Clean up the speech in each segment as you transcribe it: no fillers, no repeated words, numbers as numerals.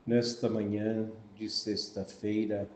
Nesta manhã de sexta-feira,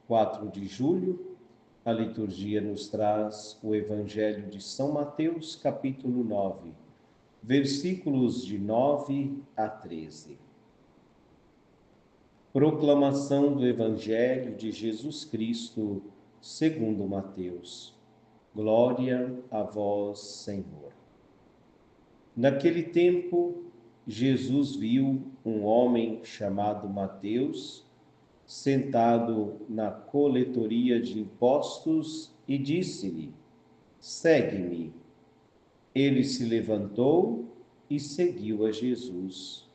4 de julho, a liturgia nos traz o Evangelho de São Mateus, capítulo 9, versículos de 9 a 13. Proclamação do Evangelho de Jesus Cristo, segundo Mateus. Glória a vós, Senhor. Naquele tempo, Jesus viu um homem chamado Mateus sentado na coletoria de impostos e disse-lhe: Segue-me. Ele se levantou e seguiu a Jesus.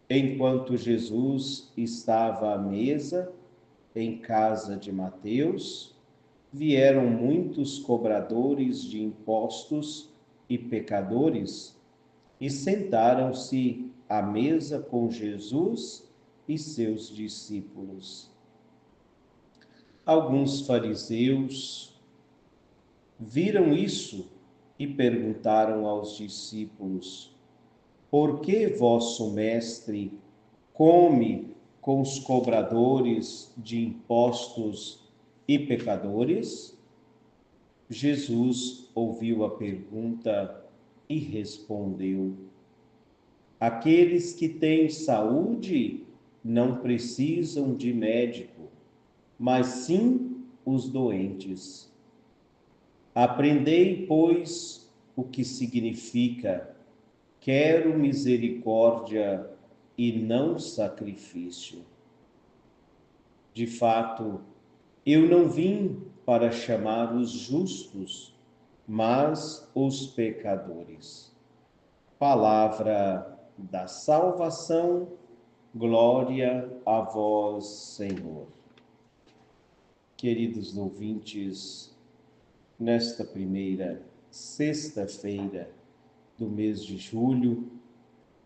Enquanto Jesus estava à mesa em casa de Mateus, vieram muitos cobradores de impostos e pecadores e sentaram-se à mesa com Jesus e seus discípulos. Alguns fariseus viram isso e perguntaram aos discípulos: Por que vosso mestre come com os cobradores de impostos e pecadores? Jesus ouviu a pergunta e respondeu: Aqueles que têm saúde não precisam de médico, mas sim os doentes. Aprendei, pois, o que significa: quero misericórdia e não sacrifício. De fato, eu não vim para chamar os justos, mas os pecadores. Palavra da salvação, glória a vós, Senhor. Queridos ouvintes, nesta primeira sexta-feira do mês de julho,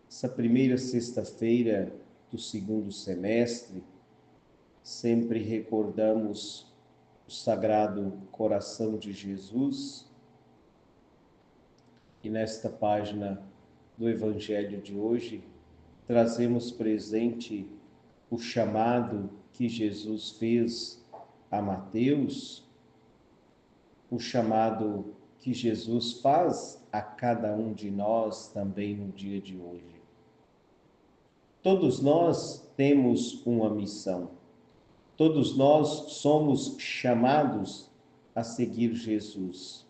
essa primeira sexta-feira do segundo semestre, sempre recordamos o Sagrado Coração de Jesus. E nesta página do Evangelho de hoje, trazemos presente o chamado que Jesus fez a Mateus, o chamado que Jesus faz a cada um de nós também no dia de hoje. Todos nós temos uma missão. Todos nós somos chamados a seguir Jesus.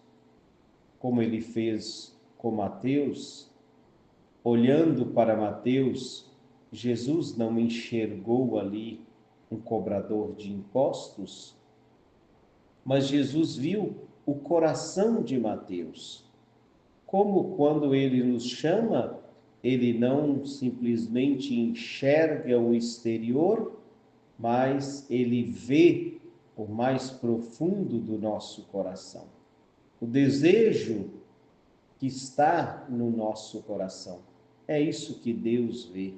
Como ele fez com Mateus, olhando para Mateus, Jesus não enxergou ali um cobrador de impostos, mas Jesus viu o coração de Mateus. Como quando ele nos chama, ele não simplesmente enxerga o exterior, mas ele vê o mais profundo do nosso coração. O desejo que está no nosso coração. É isso que Deus vê.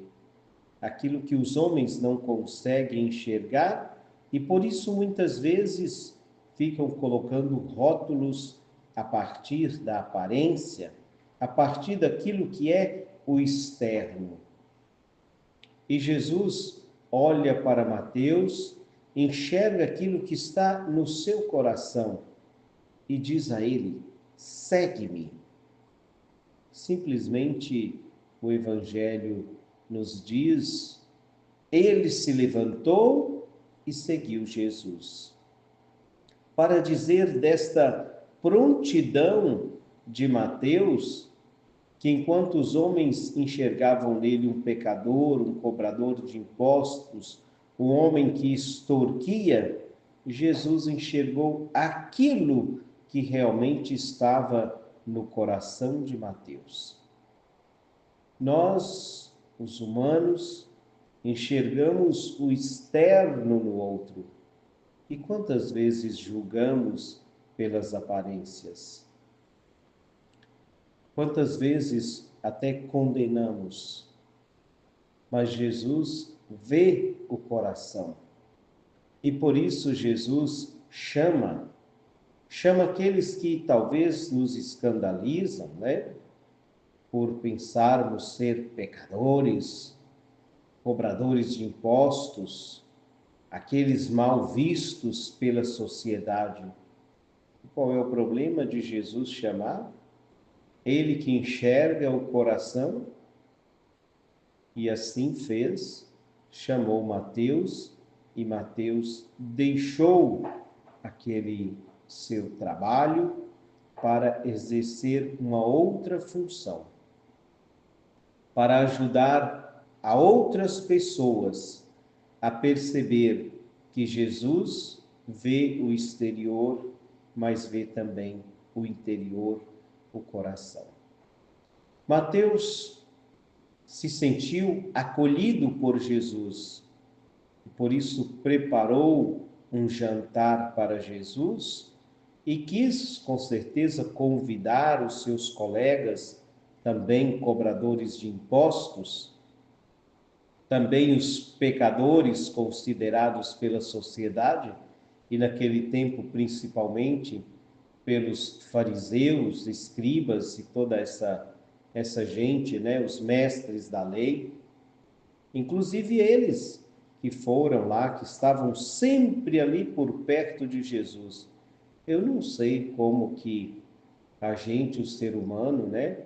Aquilo que os homens não conseguem enxergar e por isso muitas vezes ficam colocando rótulos a partir da aparência, a partir daquilo que é o externo. E Jesus olha para Mateus, enxerga aquilo que está no seu coração e diz a ele: segue-me. Simplesmente o Evangelho nos diz: ele se levantou e seguiu Jesus. Para dizer desta prontidão de Mateus, que enquanto os homens enxergavam nele um pecador, um cobrador de impostos, um homem que extorquia, Jesus enxergou aquilo que realmente estava no coração de Mateus. Nós, os humanos, enxergamos o externo no outro. E quantas vezes julgamos pelas aparências? Quantas vezes até condenamos? Mas Jesus vê o coração. E por isso Jesus chama aqueles que talvez nos escandalizam, né? Por pensarmos ser pecadores, cobradores de impostos, aqueles mal vistos pela sociedade. Qual é o problema de Jesus chamar? Ele que enxerga o coração, e assim fez, chamou Mateus, e Mateus deixou aquele seu trabalho para exercer uma outra função, para ajudar a outras pessoas a perceber que Jesus vê o exterior, mas vê também o interior, o coração. Mateus se sentiu acolhido por Jesus e por isso preparou um jantar para Jesus e quis, com certeza, convidar os seus colegas, também cobradores de impostos, também os pecadores considerados pela sociedade, e naquele tempo principalmente pelos fariseus, escribas e toda essa gente, né, os mestres da lei, inclusive eles que foram lá, que estavam sempre ali por perto de Jesus. Eu não sei como que a gente, o ser humano, né,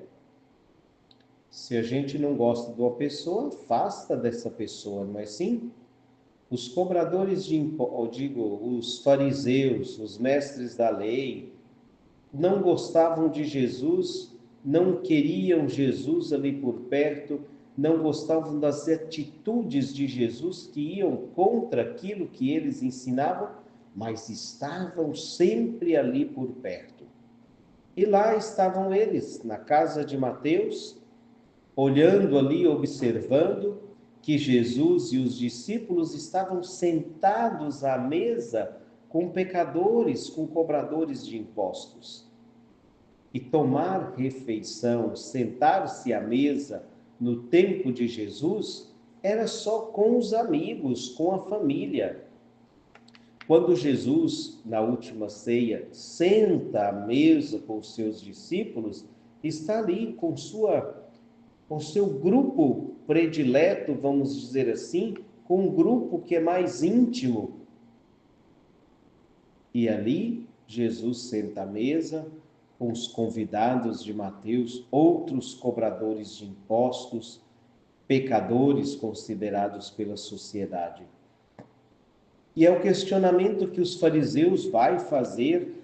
se a gente não gosta de uma pessoa, afasta dessa pessoa, mas sim, os cobradores de impostos, os fariseus, os mestres da lei, não gostavam de Jesus, não queriam Jesus ali por perto, não gostavam das atitudes de Jesus que iam contra aquilo que eles ensinavam, mas estavam sempre ali por perto. E lá estavam eles, na casa de Mateus, olhando ali, observando que Jesus e os discípulos estavam sentados à mesa com pecadores, com cobradores de impostos. E tomar refeição, sentar-se à mesa no tempo de Jesus, era só com os amigos, com a família. Quando Jesus, na última ceia, senta à mesa com os seus discípulos, está ali com seu grupo predileto, vamos dizer assim, com um grupo que é mais íntimo. E ali, Jesus senta à mesa com os convidados de Mateus, outros cobradores de impostos, pecadores considerados pela sociedade. E é o questionamento que os fariseus vai fazer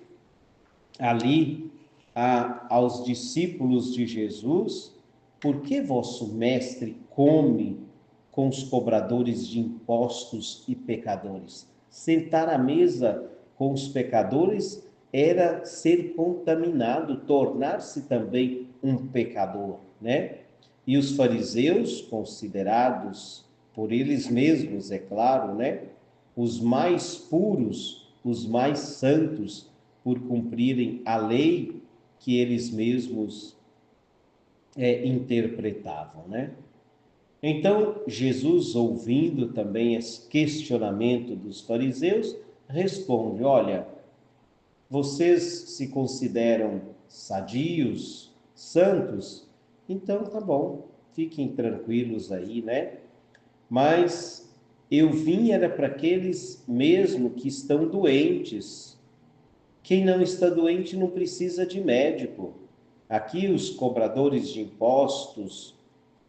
ali aos discípulos de Jesus: por que vosso mestre come com os cobradores de impostos e pecadores? Sentar à mesa com os pecadores era ser contaminado, tornar-se também um pecador, né? E os fariseus, considerados por eles mesmos, é claro, né, os mais puros, os mais santos, por cumprirem a lei que eles mesmos interpretavam, né? Então, Jesus, ouvindo também esse questionamento dos fariseus, responde: olha, vocês se consideram sadios, santos, então tá bom, fiquem tranquilos aí, né? Mas eu vim era para aqueles mesmo que estão doentes. Quem não está doente não precisa de médico. Aqui os cobradores de impostos,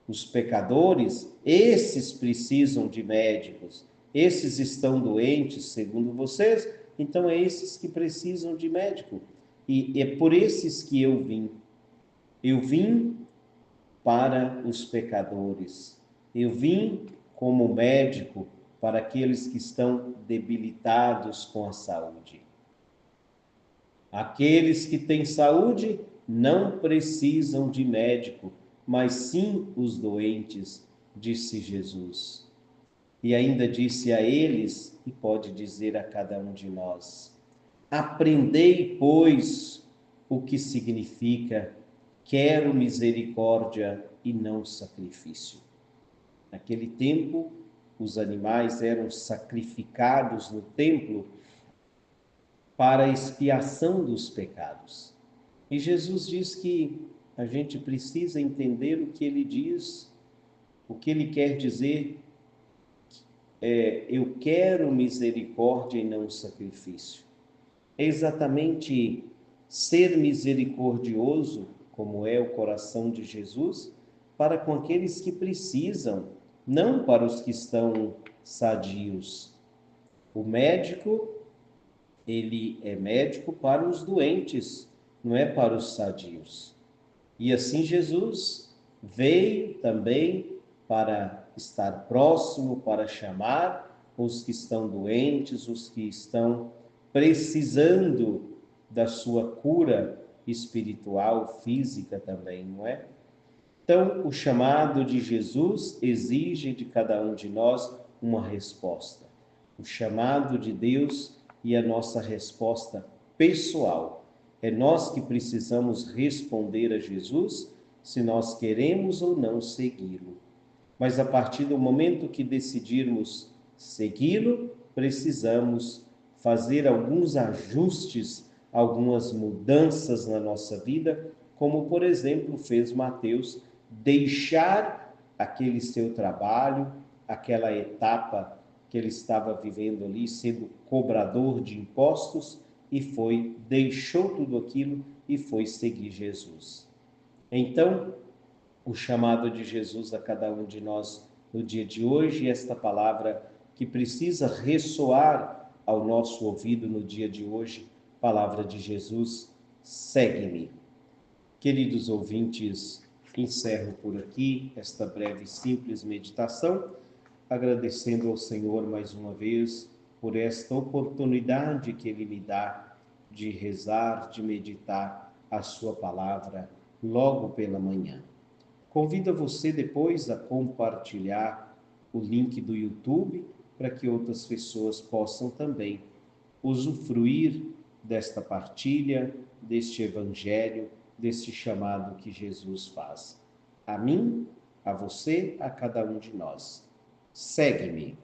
os pecadores, esses precisam de médicos. Esses estão doentes, segundo vocês, então é esses que precisam de médico. E é por esses que eu vim. Eu vim para os pecadores. Eu vim como médico para aqueles que estão debilitados com a saúde. Aqueles que têm saúde não precisam de médico, mas sim os doentes, disse Jesus. E ainda disse a eles, e pode dizer a cada um de nós: aprendei, pois, o que significa quero misericórdia e não sacrifício. Naquele tempo, os animais eram sacrificados no templo para a expiação dos pecados. E Jesus diz que a gente precisa entender o que ele diz, o que ele quer dizer eu quero misericórdia e não sacrifício. É exatamente ser misericordioso, como é o coração de Jesus, para com aqueles que precisam, não para os que estão sadios. O médico, ele é médico para os doentes, não é para os sadios. E assim Jesus veio também para estar próximo, para chamar os que estão doentes, os que estão precisando da sua cura espiritual, física também, não é? Então, o chamado de Jesus exige de cada um de nós uma resposta. O chamado de Deus e a nossa resposta pessoal. É nós que precisamos responder a Jesus se nós queremos ou não segui-lo. Mas a partir do momento que decidirmos segui-lo, precisamos fazer alguns ajustes, algumas mudanças na nossa vida, como por exemplo fez Mateus, deixar aquele seu trabalho, aquela etapa que ele estava vivendo ali, sendo cobrador de impostos, e deixou tudo aquilo e foi seguir Jesus. Então, o chamado de Jesus a cada um de nós no dia de hoje, esta palavra que precisa ressoar ao nosso ouvido no dia de hoje, palavra de Jesus, segue-me. Queridos ouvintes, encerro por aqui esta breve e simples meditação, agradecendo ao Senhor mais uma vez por esta oportunidade que Ele me dá de rezar, de meditar a sua palavra logo pela manhã. Convido você depois a compartilhar o link do YouTube para que outras pessoas possam também usufruir desta partilha, deste evangelho, deste chamado que Jesus faz. A mim, a você, a cada um de nós. Segue-me.